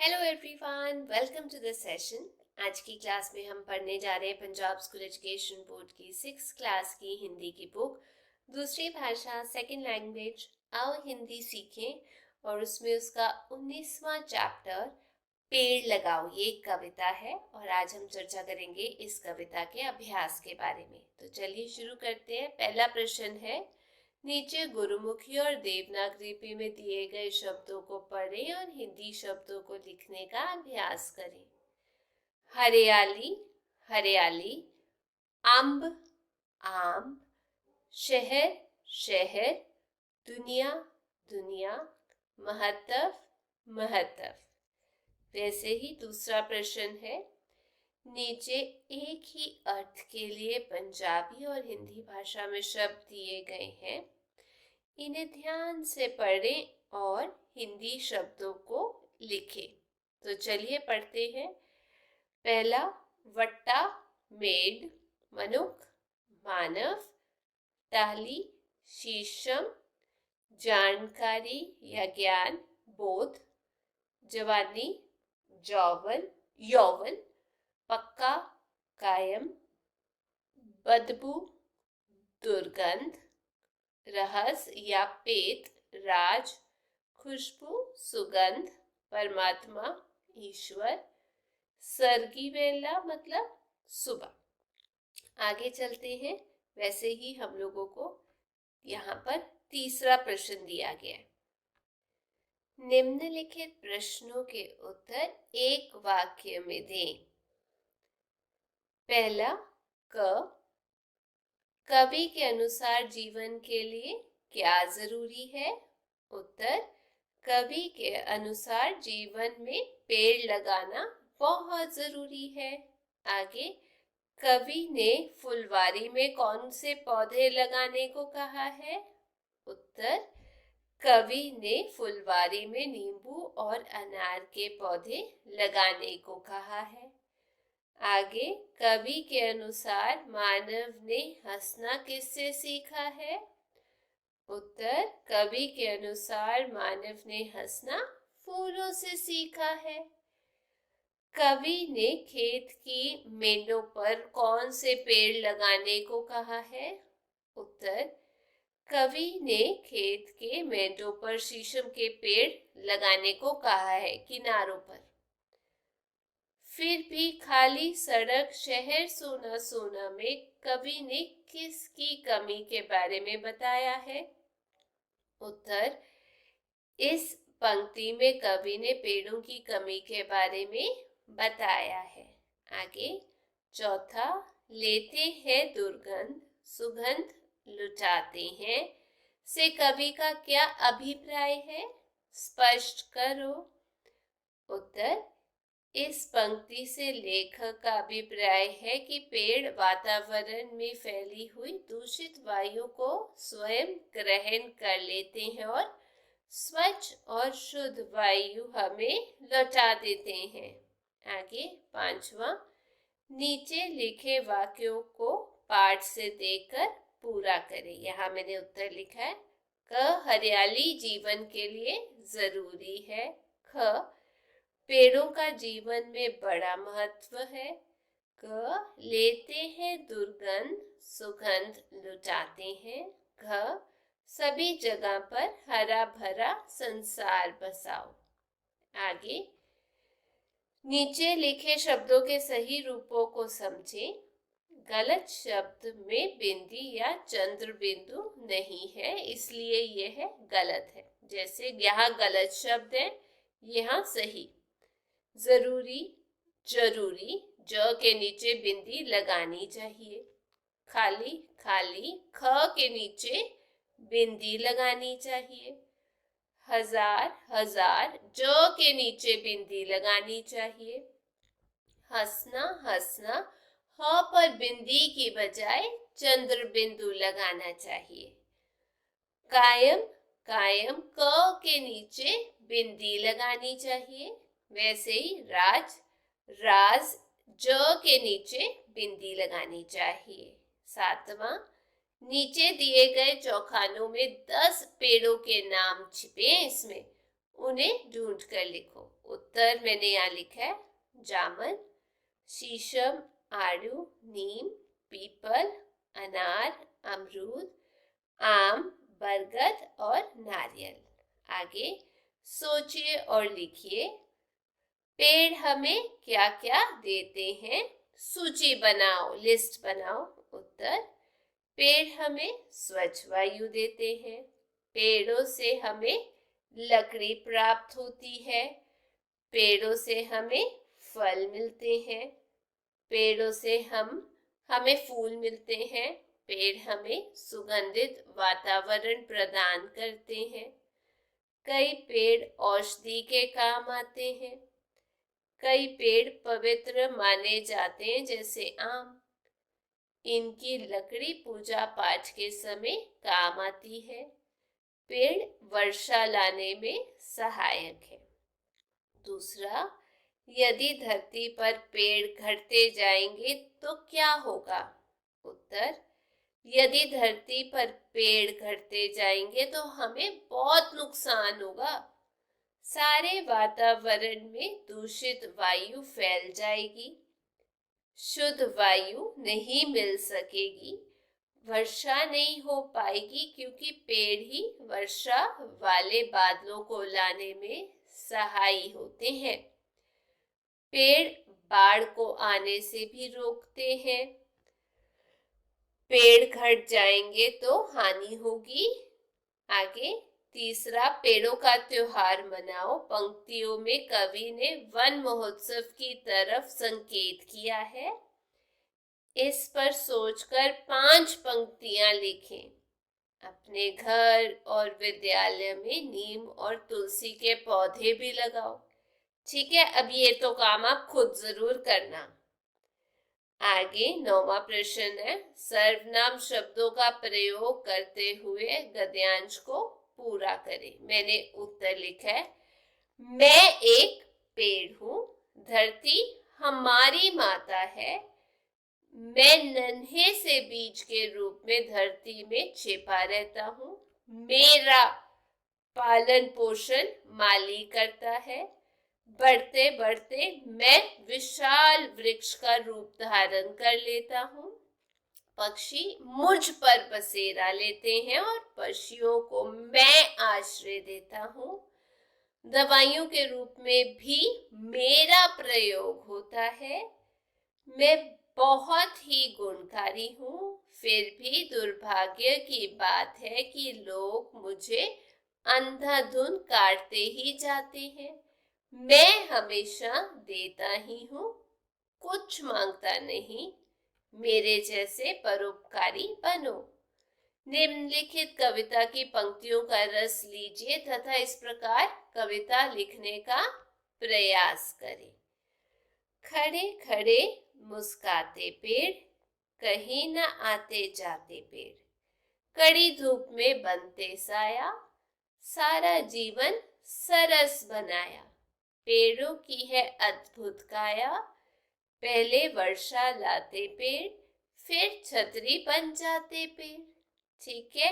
Hello everyone, welcome to this session. आज की class में हम पढ़ने जा रहे हैं पंजाब स्कूल एजुकेशन बोर्ड की 6th क्लास की हिंदी की बुक दूसरी भाषा सेकंड लैंग्वेज आओ हिंदी सीखें। और उसमें उसका 19वां चैप्टर पेड़ लगाओ ये एक कविता है और आज हम चर्चा करेंगे इस कविता के अभ्यास के बारे में। तो चलिए शुरू करते हैं। पहला प्रश्न है, नीचे गुरुमुखी और देवनागरी लिपि में दिए गए शब्दों को पढ़ें और हिंदी शब्दों को लिखने का अभ्यास करें। हरियाली हरियाली, अम्ब आम, शहर शहर, दुनिया दुनिया, महत्व महत्व। वैसे ही दूसरा प्रश्न है, नीचे एक ही अर्थ के लिए पंजाबी और हिंदी भाषा में शब्द दिए गए हैं, इन्हें ध्यान से पढ़ें और हिंदी शब्दों को लिखें। तो चलिए पढ़ते हैं। पहला, वट्टा मेड मनुख, मानव, टाहली शीशम, जानकारी या ज्ञान बोध, जवानी जौवन यौवन, पक्का कायम, बदबू दुर्गंध, रहस्य या पेत राज, खुशबू सुगंध, परमात्मा ईश्वर, सरगी वेला मतलब सुबह। आगे चलते हैं। वैसे ही हम लोगों को यहाँ पर तीसरा प्रश्न दिया गया है। निम्नलिखित प्रश्नों के उत्तर एक वाक्य में दें। पहला, कवि के अनुसार जीवन के लिए क्या जरूरी है? उत्तर, कवि के अनुसार जीवन में पेड़ लगाना बहुत जरूरी है। आगे, कवि ने फुलवारी में कौन से पौधे लगाने को कहा है? उत्तर, कवि ने फुलवारी में नींबू और अनार के पौधे लगाने को कहा है। आगे, कवि के अनुसार मानव ने हंसना किससे सीखा है? उत्तर, कवि के अनुसार मानव ने हंसना फूलों से सीखा है। कवि ने खेत की मेड़ों पर कौन से पेड़ लगाने को कहा है? उत्तर, कवि ने खेत के मेड़ों पर शीशम के पेड़ लगाने को कहा है, किनारों पर। फिर भी खाली सड़क शहर सोना सोना में कवि ने किसकी कमी के बारे में बताया है? उत्तर, इस पंक्ति में कवि ने पेड़ों की कमी के बारे में बताया है। आगे, चौथा, लेते हैं दुर्गंध सुगंध लुटाते हैं से कवि का क्या अभिप्राय है? स्पष्ट करो। उत्तर, इस पंक्ति से लेखक का अभिप्राय है कि पेड़ वातावरण में फैली हुई दूषित वायु को स्वयं ग्रहण कर लेते हैं और स्वच्छ और शुद्ध वायु हमें लौटा देते हैं। आगे, पांचवा, नीचे लिखे वाक्यों को पाठ से देखकर पूरा करें। यहाँ मैंने उत्तर लिखा है। क, हरियाली जीवन के लिए जरूरी है। ख, पेड़ों का जीवन में बड़ा महत्व है। क, लेते हैं दुर्गंध सुगंध लुटाते हैं। घ, सभी जगह पर हरा भरा संसार बसाओ। आगे, नीचे लिखे शब्दों के सही रूपों को समझें। गलत शब्द में बिंदी या चंद्र बिंदु नहीं है, इसलिए यह गलत है। जैसे यहाँ गलत शब्द है, यहाँ सही। जरूरी जरूरी, ज के नीचे बिंदी लगानी चाहिए। खाली खाली, ख के नीचे बिंदी लगानी चाहिए। हजार हजार, ज के नीचे बिंदी लगानी चाहिए। हंसना हंसना, ह पर बिंदी की बजाय चंद्र बिंदु लगाना चाहिए। कायम कायम, क के नीचे बिंदी लगानी चाहिए। वैसे ही राज राज, ज के नीचे बिंदी लगानी चाहिए। सातवां, नीचे दिए गए चौखानों में 10 पेड़ों के नाम छिपे हैं, इसमें उन्हें ढूंढ कर लिखो। उत्तर मैंने यहाँ लिखा है जामुन, शीशम, आड़ू, नीम, पीपल, अनार, अमरूद, आम, बरगद और नारियल। आगे सोचिए और लिखिए, पेड़ हमें क्या क्या देते हैं? सूची बनाओ, लिस्ट बनाओ। उत्तर, पेड़ हमें स्वच्छ वायु देते हैं, पेड़ों से हमें लकड़ी प्राप्त होती है, पेड़ों से हमें फल मिलते हैं, पेड़ों से हमें फूल मिलते हैं, पेड़ हमें सुगंधित वातावरण प्रदान करते हैं, कई पेड़ औषधि के काम आते हैं, कई पेड़ पवित्र माने जाते हैं जैसे आम, इनकी लकड़ी पूजा पाठ के समय काम आती है, पेड़ वर्षा लाने में सहायक है। दूसरा, यदि धरती पर पेड़ घटते जाएंगे तो क्या होगा? उत्तर, यदि धरती पर पेड़ घटते जाएंगे तो हमें बहुत नुकसान होगा। सारे वातावरण में दूषित वायु फैल जाएगी, शुद्ध वायु नहीं मिल सकेगी, वर्षा नहीं हो पाएगी क्योंकि पेड़ ही वर्षा वाले बादलों को लाने में सहायी होते हैं। पेड़ बाढ़ को आने से भी रोकते हैं। पेड़ घट जाएंगे तो हानि होगी। आगे तीसरा, पेड़ों का त्योहार मनाओ। पंक्तियों में कवि ने वन महोत्सव की तरफ संकेत किया है। इस पर सोचकर 5 पंक्तियां लिखें। अपने घर और विद्यालय में नीम और तुलसी के पौधे भी लगाओ। ठीक है, अब ये तो काम आप खुद जरूर करना। आगे 9वां प्रश्न है, सर्वनाम शब्दों का प्रयोग करते हुए गद्यांश को पूरा करें। मैंने उत्तर लिखा है, मैं एक पेड़ हूँ, धरती हमारी माता है, मैं नन्हे से बीज के रूप में धरती में छिपा रहता हूँ, मेरा पालन पोषण माली करता है, बढ़ते बढ़ते मैं विशाल वृक्ष का रूप धारण कर लेता हूँ, पक्षी मुझ पर बसेरा लेते हैं और पक्षियों को मैं आश्रय देता हूँ, दवाइयों के रूप में भी मेरा प्रयोग होता है, मैं बहुत ही गुणकारी हूँ, फिर भी दुर्भाग्य की बात है कि लोग मुझे अंधाधुंध काटते ही जाते हैं, मैं हमेशा देता ही हूँ, कुछ मांगता नहीं, मेरे जैसे परोपकारी बनो। निम्नलिखित कविता की पंक्तियों का रस लीजिए तथा इस प्रकार कविता लिखने का प्रयास करें। खड़े खड़े मुस्काते पेड़, कहीं न आते जाते पेड़, कड़ी धूप में बनते साया, सारा जीवन सरस बनाया, पेड़ों की है अद्भुत काया, पहले वर्षा लाते पेड़, फिर छतरी बन जाते पेड़। ठीक है,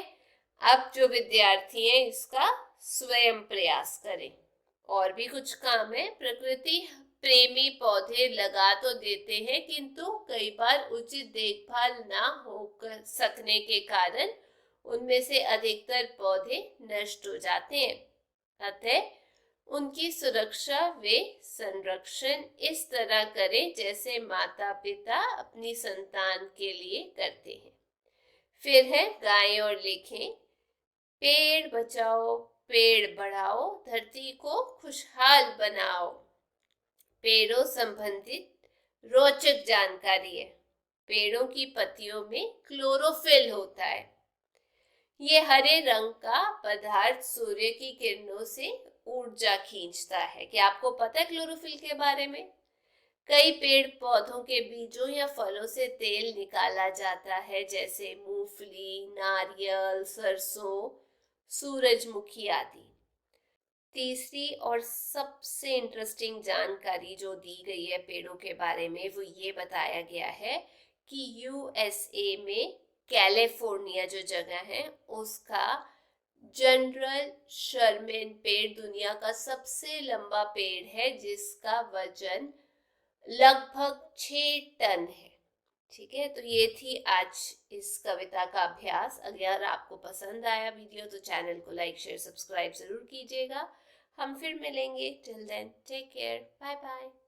अब जो विद्यार्थी हैं इसका स्वयं प्रयास करें। और भी कुछ काम है। प्रकृति प्रेमी पौधे लगा तो देते हैं किंतु कई बार उचित देखभाल ना हो सकने के कारण उनमें से अधिकतर पौधे नष्ट हो जाते हैं। अतः उनकी सुरक्षा व संरक्षण इस तरह करें जैसे माता पिता अपनी संतान के लिए करते हैं। फिर है गाएं और लिखें। पेड़ बचाओ, पेड़ बढ़ाओ, धरती को खुशहाल बनाओ। पेड़ों संबंधित रोचक जानकारी है। पेड़ों की पत्तियों में क्लोरोफिल होता है। ये हरे रंग का पदार्थ सूर्य की किरणों से ऊर्जा खींचता है। क्या आपको पता है क्लोरोफिल के बारे में? कई पेड़ पौधों के बीजों या फलों से तेल निकाला जाता है जैसे मूंगफली, नारियल, सरसों, सूरजमुखी आदि। तीसरी और सबसे इंटरेस्टिंग जानकारी जो दी गई है पेड़ों के बारे में वो ये बताया गया है कि यूएसए में कैलिफोर्निया जो जगह है उसका जनरल शर्मेन पेड़ दुनिया का सबसे लंबा पेड़ है जिसका वजन लगभग 6 टन है। ठीक है, तो ये थी आज इस कविता का अभ्यास। अगर आपको पसंद आया वीडियो तो चैनल को लाइक शेयर सब्सक्राइब जरूर कीजिएगा। हम फिर मिलेंगे। Till then take care, bye bye.